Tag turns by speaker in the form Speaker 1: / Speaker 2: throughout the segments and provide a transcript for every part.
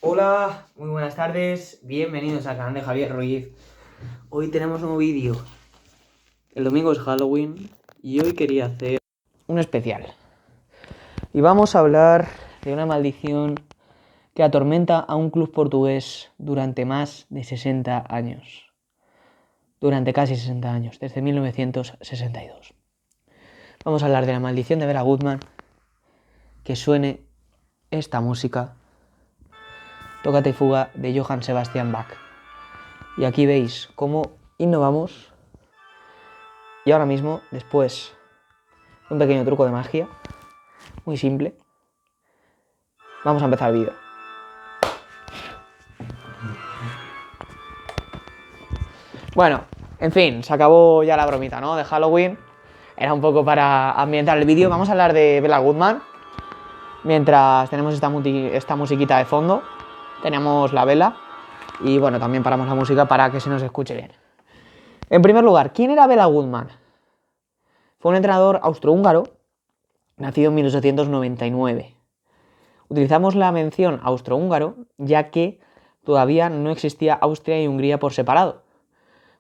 Speaker 1: Hola, muy buenas tardes, bienvenidos al canal de Javier Ruiz. Hoy tenemos un nuevo vídeo. El domingo es Halloween y hoy quería hacer un especial. Y vamos a hablar de una maldición que atormenta a un club portugués durante más de 60 años. Durante casi 60 años, desde 1962. Vamos a hablar de la maldición de Bela Goodman. Que suene esta música. Tócate y fuga de Johann Sebastian Bach. Y aquí veis cómo innovamos. Y ahora mismo, después de un pequeño truco de magia, muy simple, vamos a empezar el vídeo. Bueno, en fin, se acabó ya la bromita, ¿no? De Halloween. Era un poco para ambientar el vídeo. Vamos a hablar de Bela Goodman. Mientras tenemos esta musiquita de fondo, tenemos la vela. Y bueno, también paramos la música para que se nos escuche bien. En primer lugar, ¿quién era Bela Goodman? Fue un entrenador austrohúngaro, nacido en 1899. Utilizamos la mención austrohúngaro ya que todavía no existía Austria y Hungría por separado.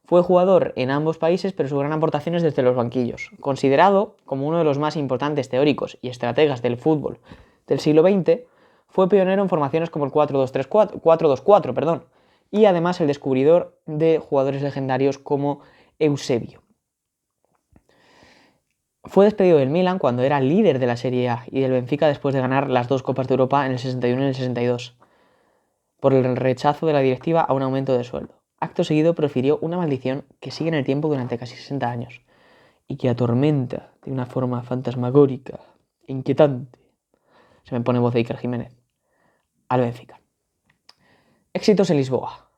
Speaker 1: Fue jugador en ambos países, pero su gran aportación es desde los banquillos. Considerado como uno de los más importantes teóricos y estrategas del fútbol del siglo XX, fue pionero en formaciones como el 4-2-4, perdón, y además el descubridor de jugadores legendarios como Eusebio. Fue despedido del Milan cuando era líder de la Serie A y del Benfica después de ganar las dos Copas de Europa en el 61 y en el 62, por el rechazo de la directiva a un aumento de sueldo. Acto seguido profirió una maldición que sigue en el tiempo durante casi 60 años y que atormenta de una forma fantasmagórica e inquietante, se me pone voz de Iker Jiménez, al Benfica. Éxitos en Lisboa.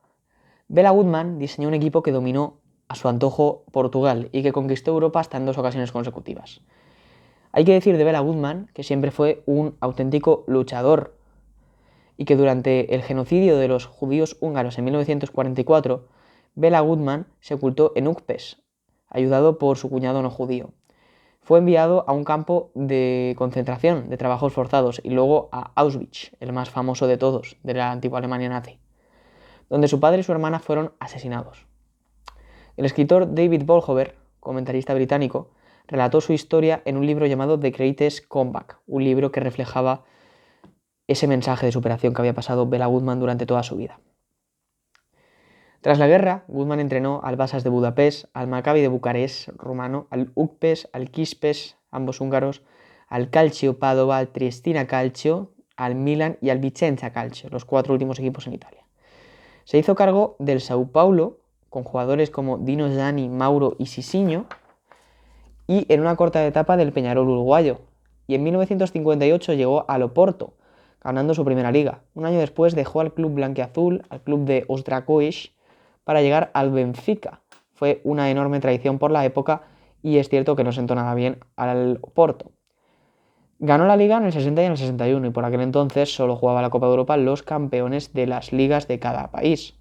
Speaker 1: Bela Goodman diseñó un equipo que dominó a su antojo Portugal y que conquistó Europa hasta en 2 ocasiones consecutivas. Hay que decir de Bela Goodman que siempre fue un auténtico luchador y que durante el genocidio de los judíos húngaros en 1944, Bela Goodman se ocultó en Újpest, ayudado por su cuñado no judío. Fue enviado a un campo de concentración de trabajos forzados y luego a Auschwitz, el más famoso de todos, de la antigua Alemania nazi, donde su padre y su hermana fueron asesinados. El escritor David Bolhover, comentarista británico, relató su historia en un libro llamado The Greatest Comeback, un libro que reflejaba ese mensaje de superación que había pasado Bela Goodman durante toda su vida. Tras la guerra, Goodman entrenó al Vasas de Budapest, al Maccabi de Bucarest rumano, al Újpest, al Kispes, ambos húngaros, al Calcio Padova, al Triestina Calcio, al Milan y al Vicenza Calcio, los 4 últimos equipos en Italia. Se hizo cargo del Sao Paulo, con jugadores como Dino Gianni, Mauro y Sissinho, y en una corta etapa del Peñarol uruguayo. Y en 1958 llegó al Oporto, ganando su primera liga. Un año después dejó al club blanquiazul, al club de Osdracois, para llegar al Benfica. Fue una enorme traición por la época y es cierto que no sentó nada bien al Oporto. Ganó la liga en el 60 y en el 61 y por aquel entonces solo jugaba la Copa de Europa los campeones de las ligas de cada país.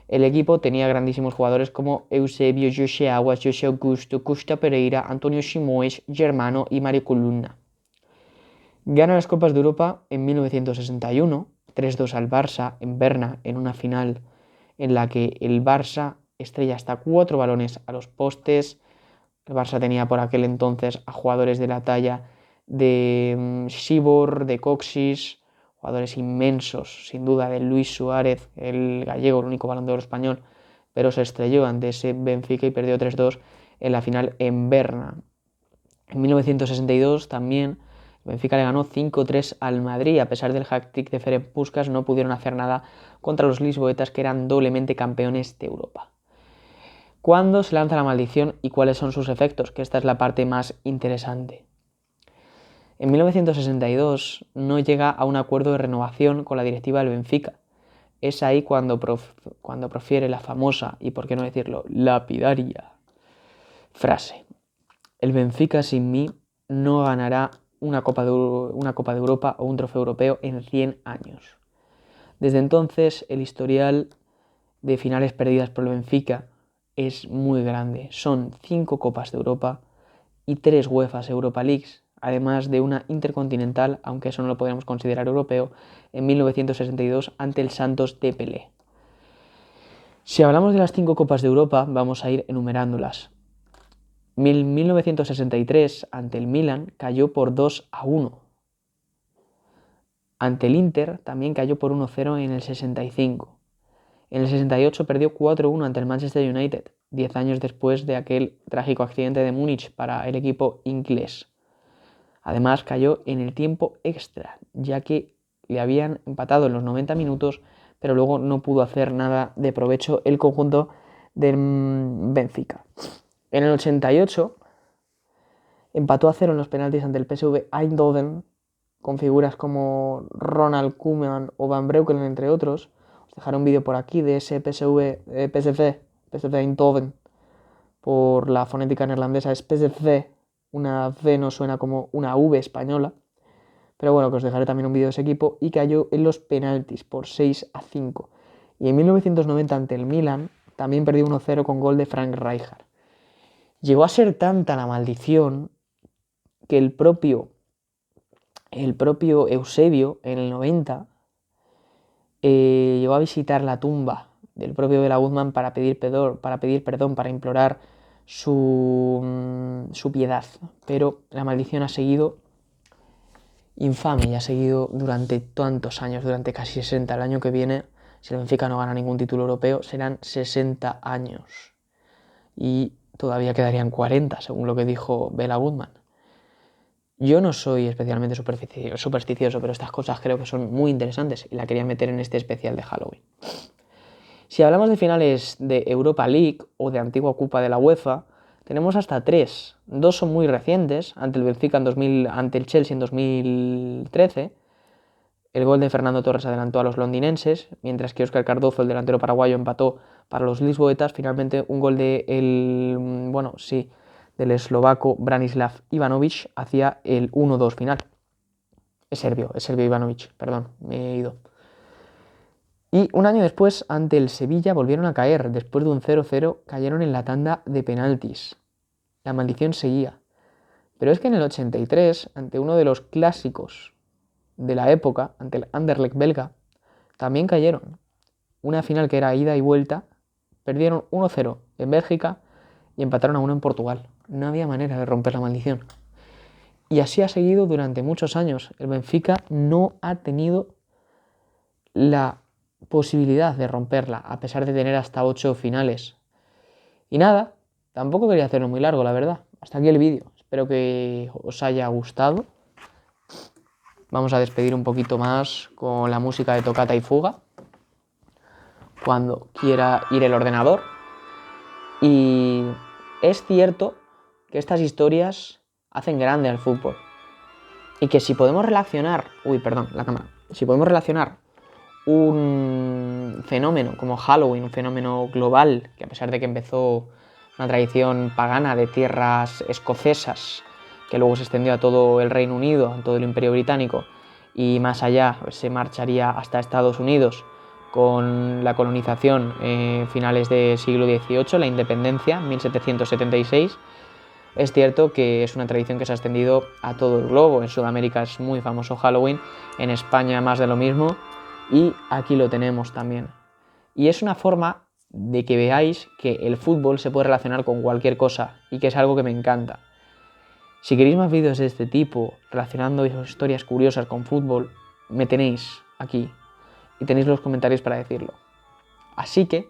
Speaker 1: El equipo tenía grandísimos jugadores como Eusebio, José Aguas, José Augusto, Costa Pereira, Antonio Simões, Germano y Mario Columna. Gana las Copas de Europa en 1961, 3-2 al Barça en Berna en una final en la que el Barça estrella hasta 4 balones a los postes. El Barça tenía por aquel entonces a jugadores de la talla de Sibor, de Coxis, jugadores inmensos, sin duda, de Luis Suárez, el gallego, el único Balón de Oro español, pero se estrelló ante ese Benfica y perdió 3-2 en la final en Berna. En 1962 también el Benfica le ganó 5-3 al Madrid. A pesar del hat-trick de Ferenc Puskás, no pudieron hacer nada contra los lisboetas, que eran doblemente campeones de Europa. ¿Cuándo se lanza la maldición y cuáles son sus efectos? Que esta es la parte más interesante. En 1962 no llega a un acuerdo de renovación con la directiva del Benfica. Es ahí cuando profiere la famosa, y por qué no decirlo, lapidaria frase: el Benfica sin mí no ganará una Copa de Europa o un trofeo europeo en 100 años. Desde entonces el historial de finales perdidas por el Benfica es muy grande. Son 5 Copas de Europa y 3 UEFA Europa Leagues, además de una intercontinental, aunque eso no lo podríamos considerar europeo, en 1962 ante el Santos de Pelé. Si hablamos de las 5 Copas de Europa, vamos a ir enumerándolas. 1963 ante el Milan cayó por 2-1. Ante el Inter también cayó por 1-0 en el 65. En el 68 perdió 4-1 ante el Manchester United, 10 años después de aquel trágico accidente de Múnich para el equipo inglés. Además cayó en el tiempo extra, ya que le habían empatado en los 90 minutos, pero luego no pudo hacer nada de provecho el conjunto del Benfica. En el 88 empató a 0 en los penaltis ante el PSV Eindhoven, con figuras como Ronald Koeman o Van Breukelen, entre otros. Os dejaré un vídeo por aquí de ese PSV Eindhoven. Por la fonética neerlandesa es PSV, una V no suena como una V española. Pero bueno, que os dejaré también un vídeo de ese equipo, y cayó en los penaltis por 6-5. Y en 1990 ante el Milan también perdió 1-0 con gol de Frank Rijkaard. Llegó a ser tanta la maldición que el propio Eusebio en el 90 llegó a visitar la tumba del propio Bela Gutmann para pedir perdón, para implorar su piedad. Pero la maldición ha seguido infame y ha seguido durante tantos años, durante casi 60. El año que viene, si el Benfica no gana ningún título europeo, serán 60 años. Y todavía quedarían 40, según lo que dijo Bela Gutmann. Yo no soy especialmente supersticioso, pero estas cosas creo que son muy interesantes y la quería meter en este especial de Halloween. Si hablamos de finales de Europa League o de antigua Copa de la UEFA, tenemos hasta 3. 2 son muy recientes, ante el Benfica ante el Chelsea en 2013. El gol de Fernando Torres adelantó a los londinenses, mientras que Óscar Cardozo, el delantero paraguayo, empató para los lisboetas. Finalmente un gol del eslovaco Branislav Ivanovic hacia el 1-2 final. Es serbio Ivanovic, perdón, me he ido. Y un año después, ante el Sevilla, volvieron a caer. Después de un 0-0, cayeron en la tanda de penaltis. La maldición seguía. Pero es que en el 83, ante uno de los clásicos de la época, ante el Anderlecht belga, también cayeron. Una final que era ida y vuelta, perdieron 1-0 en Bélgica y empataron a 1 en Portugal. No había manera de romper la maldición. Y así ha seguido durante muchos años. El Benfica no ha tenido la posibilidad de romperla, a pesar de tener hasta 8 finales. Y nada, tampoco quería hacerlo muy largo, la verdad. Hasta aquí el vídeo. Espero que os haya gustado. Vamos a despedir un poquito más con la música de Tocata y Fuga, cuando quiera ir el ordenador. Y es cierto que estas historias hacen grande al fútbol. Y que si podemos relacionar... Si podemos relacionar un fenómeno como Halloween, un fenómeno global, que a pesar de que empezó una tradición pagana de tierras escocesas, que luego se extendió a todo el Reino Unido, a todo el Imperio Británico, y más allá se marcharía hasta Estados Unidos con la colonización finales del siglo XVIII, la independencia, 1776, es cierto que es una tradición que se ha extendido a todo el globo. En Sudamérica es muy famoso Halloween, en España más de lo mismo, y aquí lo tenemos también. Y es una forma de que veáis que el fútbol se puede relacionar con cualquier cosa, y que es algo que me encanta. Si queréis más vídeos de este tipo, relacionando historias curiosas con fútbol, me tenéis aquí, y tenéis los comentarios para decirlo. Así que,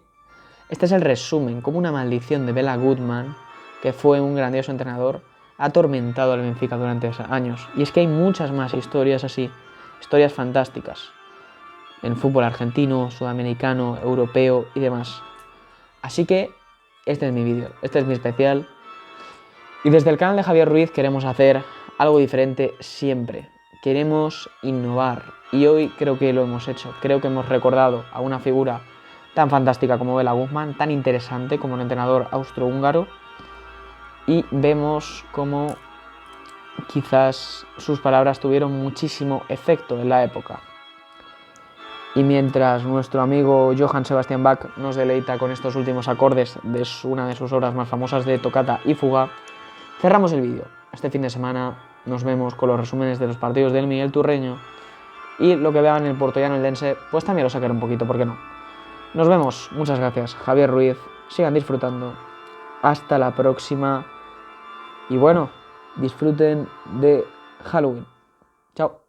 Speaker 1: este es el resumen, como una maldición de Bela Gutmann, que fue un grandioso entrenador, ha atormentado al Benfica durante años. Y es que hay muchas más historias así, historias fantásticas, en fútbol argentino, sudamericano, europeo y demás. Así que este es mi vídeo, este es mi especial. Y desde el canal de Javier Ruiz queremos hacer algo diferente siempre. Queremos innovar y hoy creo que lo hemos hecho. Creo que hemos recordado a una figura tan fantástica como Bela Gutmann, tan interesante como un entrenador austrohúngaro, y vemos cómo quizás sus palabras tuvieron muchísimo efecto en la época. Y mientras nuestro amigo Johann Sebastian Bach nos deleita con estos últimos acordes de una de sus obras más famosas de Tocata y Fuga, cerramos el vídeo. Este fin de semana nos vemos con los resúmenes de los partidos del Miguel Turreño. Y lo que vean en el Puertollano Eldense, pues también lo sacaré un poquito, ¿por qué no? Nos vemos, muchas gracias, Javier Ruiz, sigan disfrutando. Hasta la próxima. Y bueno, disfruten de Halloween. Chao.